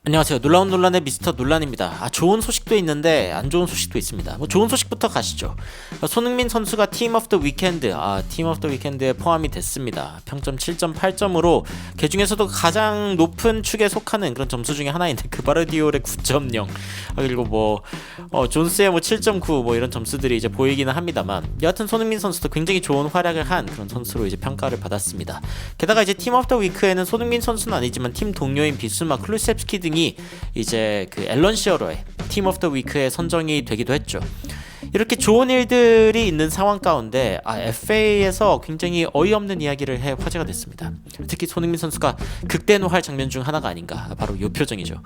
안녕하세요. 놀라운 논란의 미스터 논란입니다. 좋은 소식도 있는데 안 좋은 소식도 있습니다. 좋은 소식부터 가시죠. 손흥민 선수가 팀 오브 더 위켄드, 팀 오브 더 위켄드에 포함이 됐습니다. 평점 7.8점으로 그 중에서도 가장 높은 축에 속하는 그런 점수 중에 하나인데 그바르디올의 9.0, 그리고 존스의 7.9 이런 점수들이 이제 보이기는 합니다만, 여하튼 손흥민 선수도 굉장히 좋은 활약을 한 그런 선수로 이제 평가를 받았습니다. 게다가 이제 팀 오브 더 위크에는 손흥민 선수는 아니지만 팀 동료인 비스마 클루셉스키 등이 이제 그 앨런 시어러의 팀 오브 더 위크에 선정이 되기도 했죠. 이렇게 좋은 일들이 있는 상황 가운데 FA에서 굉장히 어이없는 이야기를 해 화제가 됐습니다. 특히 손흥민 선수가 극대노할 장면 중 하나가 아닌가, 바로 이 표정이죠.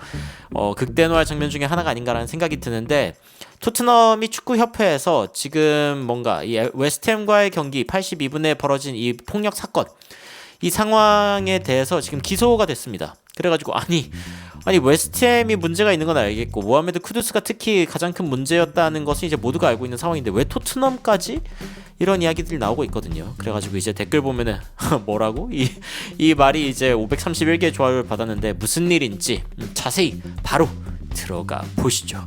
극대노할 장면 중에 하나가 아닌가라는 생각이 드는데, 토트넘이 축구협회에서 지금 뭔가 이 웨스트햄과의 경기 82분에 벌어진 이 폭력 사건, 이 상황에 대해서 지금 기소가 됐습니다. 그래가지고 아니 웨스트햄이 문제가 있는 건 알겠고 모하메드 쿠두스가 특히 가장 큰 문제였다는 것은 이제 모두가 알고 있는 상황인데 왜 토트넘까지, 이런 이야기들이 나오고 있거든요. 그래가지고 이제 댓글 보면은 뭐라고? 이 말이 이제 531개의 좋아요를 받았는데 무슨 일인지 자세히 바로 들어가 보시죠.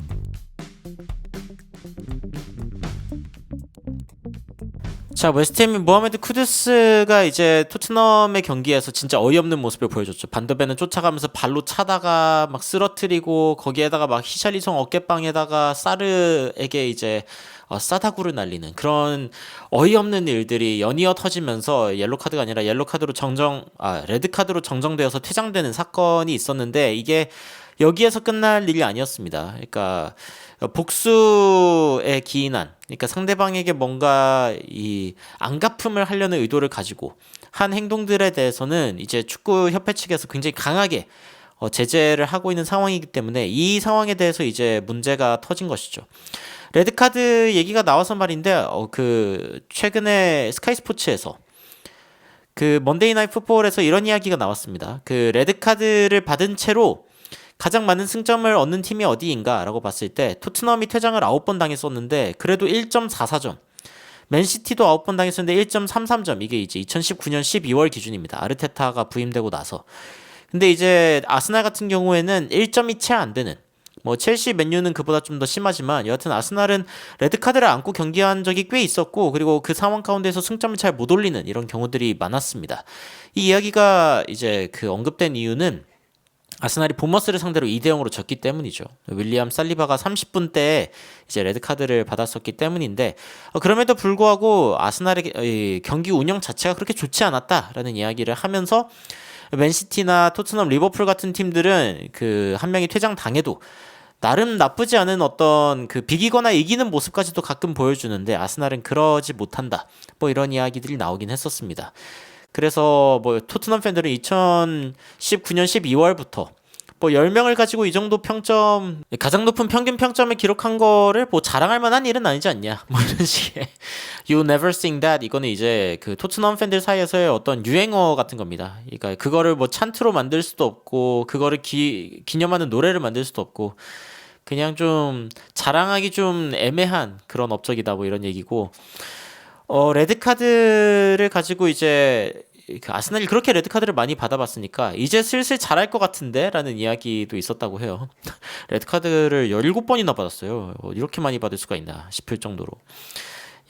자, 웨스트햄이 모하메드 쿠두스가 이제 토트넘의 경기에서 진짜 어이없는 모습을 보여줬죠. 반더벤은 쫓아가면서 발로 차다가 막 쓰러뜨리고, 거기에다가 막 히샬리송 어깨빵에다가 사르에게 이제 싸다구를 날리는 그런 어이없는 일들이 연이어 터지면서 옐로카드가 아니라 레드카드로 정정되어서 퇴장되는 사건이 있었는데, 이게 여기에서 끝날 일이 아니었습니다. 그러니까 복수에 기인한, 그러니까 상대방에게 뭔가 이 안갚음을 하려는 의도를 가지고 한 행동들에 대해서는 이제 축구 협회 측에서 굉장히 강하게 제재를 하고 있는 상황이기 때문에 이 상황에 대해서 이제 문제가 터진 것이죠. 레드카드 얘기가 나와서 말인데, 최근에 스카이 스포츠에서 그 먼데이 나잇 풋볼에서 이런 이야기가 나왔습니다. 그 레드카드를 받은 채로 가장 많은 승점을 얻는 팀이 어디인가 라고 봤을 때 토트넘이 퇴장을 9번 당했었는데 그래도 1.44점, 맨시티도 9번 당했었는데 1.33점, 이게 이제 2019년 12월 기준입니다. 아르테타가 부임되고 나서. 근데 이제 아스날 같은 경우에는 1점이 채 안 되는, 첼시, 맨유는 그보다 좀 더 심하지만 여하튼 아스날은 레드카드를 안고 경기한 적이 꽤 있었고, 그리고 그 상황 가운데서 승점을 잘 못 올리는 이런 경우들이 많았습니다. 이 이야기가 이제 언급된 이유는 아스날이 보머스를 상대로 2대0으로 졌기 때문이죠. 윌리엄 살리바가 30분 때에 이제 레드카드를 받았었기 때문인데, 그럼에도 불구하고 아스날의 경기 운영 자체가 그렇게 좋지 않았다라는 이야기를 하면서 맨시티나 토트넘, 리버풀 같은 팀들은 그 한 명이 퇴장 당해도 나름 나쁘지 않은 어떤 비기거나 이기는 모습까지도 가끔 보여주는데 아스날은 그러지 못한다, 이런 이야기들이 나오긴 했었습니다. 그래서 토트넘 팬들은 2019년 12월부터 10명을 가지고 이 정도 평점, 가장 높은 평균 평점을 기록한 거를 자랑할 만한 일은 아니지 않냐, 이런 식의 You never sing that, 이거는 이제 토트넘 팬들 사이에서의 어떤 유행어 같은 겁니다. 그러니까 그거를 찬트로 만들 수도 없고 그거를 기념하는 노래를 만들 수도 없고 그냥 좀 자랑하기 좀 애매한 그런 업적이다, 이런 얘기고, 레드카드를 가지고 이제 아스날이 그렇게 레드카드를 많이 받아봤으니까 이제 슬슬 잘할 것 같은데 라는 이야기도 있었다고 해요. 레드카드를 17번이나 받았어요. 이렇게 많이 받을 수가 있나 싶을 정도로.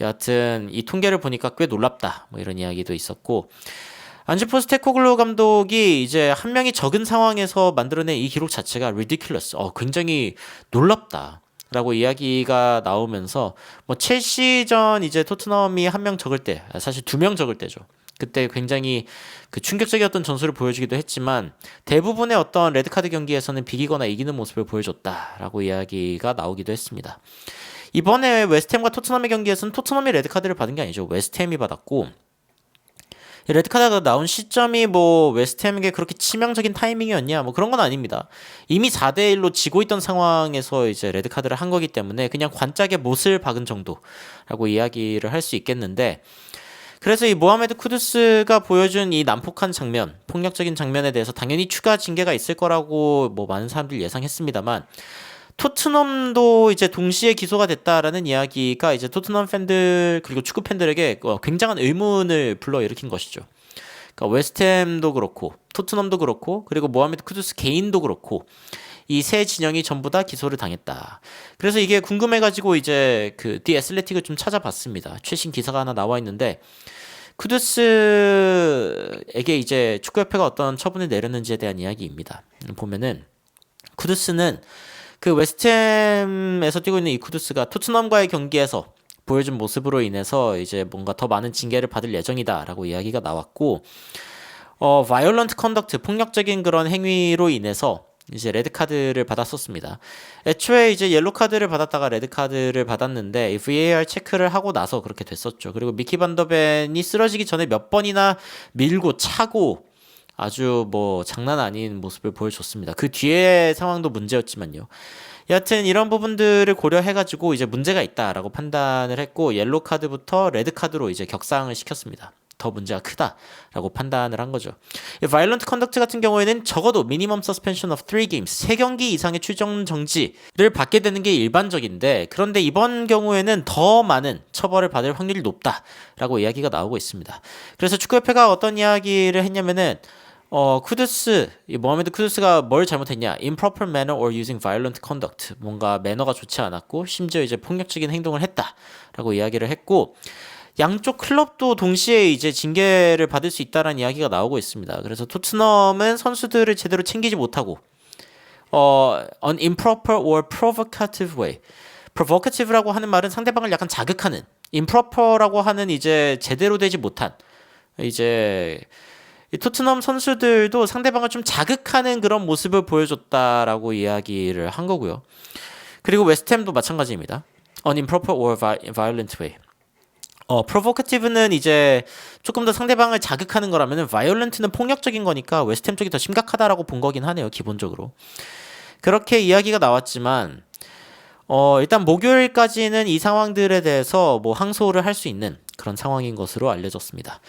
여하튼 이 통계를 보니까 꽤 놀랍다, 이런 이야기도 있었고, 안지 포스테코글루 감독이 이제 한 명이 적은 상황에서 만들어낸 이 기록 자체가 ridiculous, 굉장히 놀랍다 라고 이야기가 나오면서, 첼시전 이제 토트넘이 한 명 적을 때, 사실 2명 적을 때죠. 그때 굉장히 충격적이었던 전술을 보여주기도 했지만 대부분의 어떤 레드카드 경기에서는 비기거나 이기는 모습을 보여줬다라고 이야기가 나오기도 했습니다. 이번에 웨스트햄과 토트넘의 경기에서는 토트넘이 레드카드를 받은 게 아니죠. 웨스트햄이 받았고, 레드카드가 나온 시점이 웨스트햄에게 그렇게 치명적인 타이밍이었냐, 그런 건 아닙니다. 이미 4대1로 지고 있던 상황에서 이제 레드카드를 한 거기 때문에 그냥 관짝에 못을 박은 정도라고 이야기를 할 수 있겠는데, 그래서 이 모하메드 쿠두스가 보여준 이 난폭한 장면, 폭력적인 장면에 대해서 당연히 추가 징계가 있을 거라고 많은 사람들이 예상했습니다만, 토트넘도 이제 동시에 기소가 됐다라는 이야기가 이제 토트넘 팬들 그리고 축구 팬들에게 굉장한 의문을 불러일으킨 것이죠. 그러니까 웨스트햄도 그렇고 토트넘도 그렇고 그리고 모하메드 쿠두스 개인도 그렇고 이 세 진영이 전부 다 기소를 당했다. 그래서 이게 궁금해가지고 이제 그 디 애슬레틱을 좀 찾아봤습니다. 최신 기사가 하나 나와 있는데 쿠두스에게 이제 축구협회가 어떤 처분을 내렸는지에 대한 이야기입니다. 보면은 쿠두스는 그 웨스트햄에서 뛰고 있는 이 쿠두스가 토트넘과의 경기에서 보여준 모습으로 인해서 이제 뭔가 더 많은 징계를 받을 예정이다라고 이야기가 나왔고, violent conduct, 폭력적인 그런 행위로 인해서 이제 레드 카드를 받았었습니다. 애초에 이제 옐로 카드를 받았다가 레드 카드를 받았는데 VAR 체크를 하고 나서 그렇게 됐었죠. 그리고 미키 반더벤이 쓰러지기 전에 몇 번이나 밀고 차고 아주 뭐 장난 아닌 모습을 보여줬습니다. 그 뒤에 상황도 문제였지만요. 여하튼 이런 부분들을 고려해가지고 이제 문제가 있다라고 판단을 했고 옐로 카드부터 레드 카드로 이제 격상을 시켰습니다. 더 문제가 크다라고 판단을 한 거죠. 바이올런트 컨덕트 같은 경우에는 적어도 미니멈 서스펜션 of 3 games, 3경기 이상의 출전 정지를 받게 되는 게 일반적인데 그런데 이번 경우에는 더 많은 처벌을 받을 확률이 높다라고 이야기가 나오고 있습니다. 그래서 축구협회가 어떤 이야기를 했냐면은 쿠두스, 모하메드 쿠두스가 뭘 잘못했냐? Improper manner or using violent conduct. 뭔가 매너가 좋지 않았고 심지어 이제 폭력적인 행동을 했다라고 이야기를 했고 양쪽 클럽도 동시에 이제 징계를 받을 수 있다라는 이야기가 나오고 있습니다. 그래서 토트넘은 선수들을 제대로 챙기지 못하고 an improper or provocative way. provocative라고 하는 말은 상대방을 약간 자극하는, improper라고 하는 이제 제대로 되지 못한 이제 이 토트넘 선수들도 상대방을 좀 자극하는 그런 모습을 보여줬다라고 이야기를 한 거고요. 그리고 웨스트햄도 마찬가지입니다. An improper or violent way. provocative는 이제 조금 더 상대방을 자극하는 거라면은 violent는 폭력적인 거니까 웨스트햄 쪽이 더 심각하다라고 본 거긴 하네요. 기본적으로. 그렇게 이야기가 나왔지만 일단 목요일까지는 이 상황들에 대해서 뭐 항소를 할 수 있는 그런 상황인 것으로 알려졌습니다.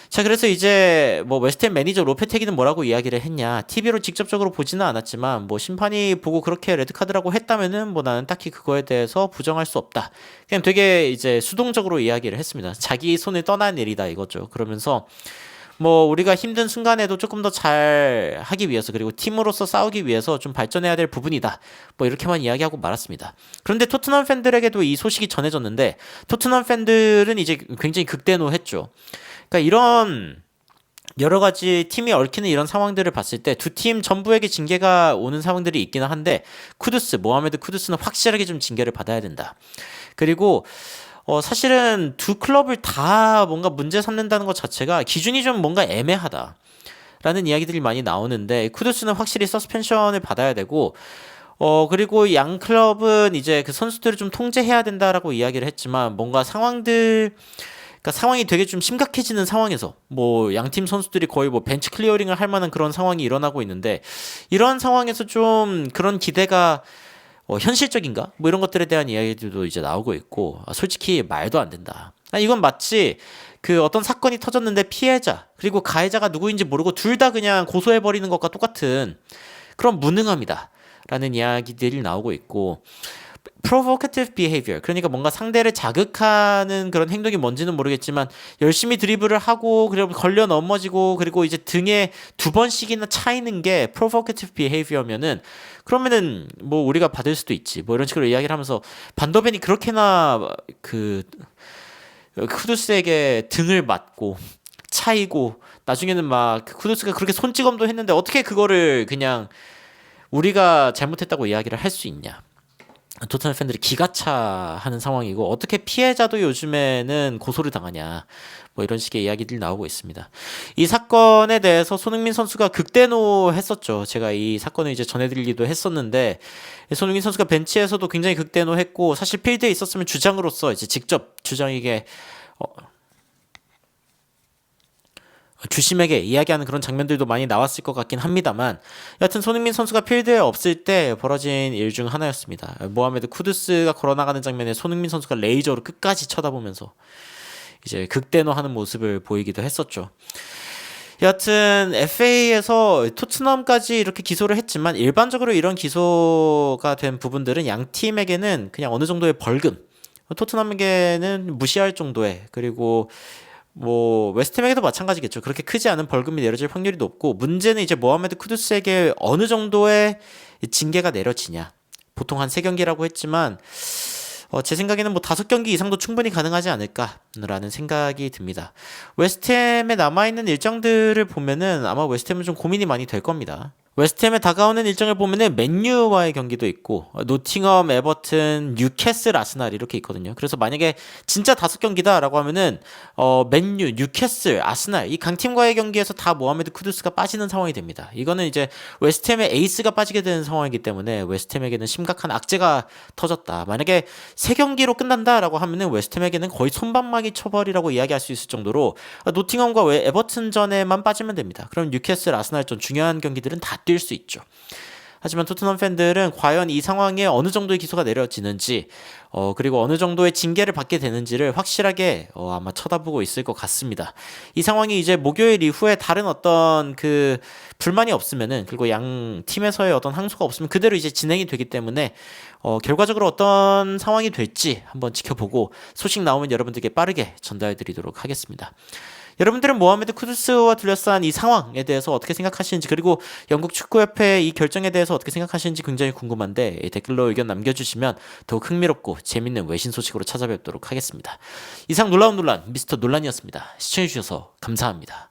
자, 그래서 이제 뭐 웨스트햄 매니저 로페테기는 뭐라고 이야기를 했냐? TV로 직접적으로 보지는 않았지만 뭐 심판이 보고 그렇게 레드카드라고 했다면은 뭐 나는 딱히 그거에 대해서 부정할 수 없다. 그냥 되게 이제 수동적으로 이야기를 했습니다. 자기 손을 떠난 일이다 이거죠. 그러면서 뭐 우리가 힘든 순간에도 조금 더 잘 하기 위해서 그리고 팀으로서 싸우기 위해서 좀 발전해야 될 부분이다. 뭐 이렇게만 이야기하고 말았습니다. 그런데 토트넘 팬들에게도 이 소식이 전해졌는데 토트넘 팬들은 이제 굉장히 극대노했죠. 그러니까 이런 여러 가지 팀이 얽히는 이런 상황들을 봤을 때 두 팀 전부에게 징계가 오는 상황들이 있기는 한데 모하메드 쿠두스는 확실하게 좀 징계를 받아야 된다. 그리고 사실은 두 클럽을 다 뭔가 문제 삼는다는 것 자체가 기준이 좀 뭔가 애매하다. 라는 이야기들이 많이 나오는데 쿠두스는 확실히 서스펜션을 받아야 되고 그리고 양 클럽은 이제 그 선수들을 좀 통제해야 된다라고 이야기를 했지만 뭔가 그러니까 상황이 되게 좀 심각해지는 상황에서 뭐 양팀 선수들이 거의 뭐 벤치 클리어링을 할 만한 그런 상황이 일어나고 있는데 이러한 상황에서 좀 그런 기대가 현실적인가? 뭐 이런 것들에 대한 이야기들도 이제 나오고 있고 솔직히 말도 안 된다. 이건 마치 그 어떤 사건이 터졌는데 피해자 그리고 가해자가 누구인지 모르고 둘 다 그냥 고소해버리는 것과 똑같은 그런 무능함이다 라는 이야기들이 나오고 있고 provocative behavior. 그러니까 뭔가 상대를 자극하는 그런 행동이 뭔지는 모르겠지만 열심히 드리블을 하고 그리고 걸려 넘어지고 그리고 이제 등에 2번씩이나 차이는 게 provocative behavior면은 그러면은 뭐 우리가 받을 수도 있지. 뭐 이런 식으로 이야기를 하면서 반더벤이 그렇게나 그 쿠두스에게 등을 맞고 차이고 나중에는 막 쿠두스가 그렇게 손찌검도 했는데 어떻게 그거를 그냥 우리가 잘못했다고 이야기를 할 수 있냐. 토트넘 팬들이 기가차하는 상황이고 어떻게 피해자도 요즘에는 고소를 당하냐 뭐 이런 식의 이야기들이 나오고 있습니다. 이 사건에 대해서 손흥민 선수가 극대노했었죠. 제가 이 사건을 이제 전해드리기도 했었는데 손흥민 선수가 벤치에서도 굉장히 극대노했고 사실 필드에 있었으면 주장으로서 이제 직접 주장에게 주심에게 이야기하는 그런 장면들도 많이 나왔을 것 같긴 합니다만 여하튼 손흥민 선수가 필드에 없을 때 벌어진 일 중 하나였습니다. 모하메드 쿠두스가 걸어나가는 장면에 손흥민 선수가 레이저로 끝까지 쳐다보면서 이제 극대노하는 모습을 보이기도 했었죠. 여하튼 FA에서 토트넘까지 이렇게 기소를 했지만 일반적으로 이런 기소가 된 부분들은 양 팀에게는 그냥 어느 정도의 벌금, 토트넘에게는 무시할 정도의 그리고 뭐 웨스트햄에게도 마찬가지겠죠. 그렇게 크지 않은 벌금이 내려질 확률이 높고 문제는 이제 모하메드 쿠두스에게 어느 정도의 이 징계가 내려지냐. 보통 한 3경기라고 했지만 제 생각에는 뭐 5경기 이상도 충분히 가능하지 않을까라는 생각이 듭니다. 웨스트햄에 남아있는 일정들을 보면은 아마 웨스트햄은 좀 고민이 많이 될 겁니다. 웨스트햄에 다가오는 일정을 보면은 맨유와의 경기도 있고 노팅엄, 에버튼, 뉴캐슬, 아스날 이렇게 있거든요. 그래서 만약에 진짜 5경기다라고 하면은 맨유, 뉴캐슬, 아스날 이 강팀과의 경기에서 다 모하메드 쿠두스가 빠지는 상황이 됩니다. 이거는 이제 웨스트햄의 에이스가 빠지게 되는 상황이기 때문에 웨스트햄에게는 심각한 악재가 터졌다. 만약에 3경기로 끝난다라고 하면은 웨스트햄에게는 거의 손방망이 처벌이라고 이야기할 수 있을 정도로 노팅엄과 에버튼전에만 빠지면 됩니다. 그럼 뉴캐슬, 아스날전 중요한 경기들은 다 뛸 수 있죠. 하지만 토트넘 팬들은 과연 이 상황에 어느 정도의 기소가 내려지는지 그리고 어느 정도의 징계를 받게 되는지를 확실하게 아마 쳐다보고 있을 것 같습니다. 이 상황이 이제 목요일 이후에 다른 어떤 그 불만이 없으면은 그리고 양 팀에서의 어떤 항소가 없으면 그대로 이제 진행이 되기 때문에 결과적으로 어떤 상황이 될지 한번 지켜보고 소식 나오면 여러분들께 빠르게 전달드리도록 하겠습니다. 여러분들은 모하메드 쿠두스와 둘러싼 이 상황에 대해서 어떻게 생각하시는지 그리고 영국 축구협회의 이 결정에 대해서 어떻게 생각하시는지 굉장히 궁금한데 댓글로 의견 남겨주시면 더욱 흥미롭고 재밌는 외신 소식으로 찾아뵙도록 하겠습니다. 이상 놀라운 논란 미스터 논란이었습니다. 시청해주셔서 감사합니다.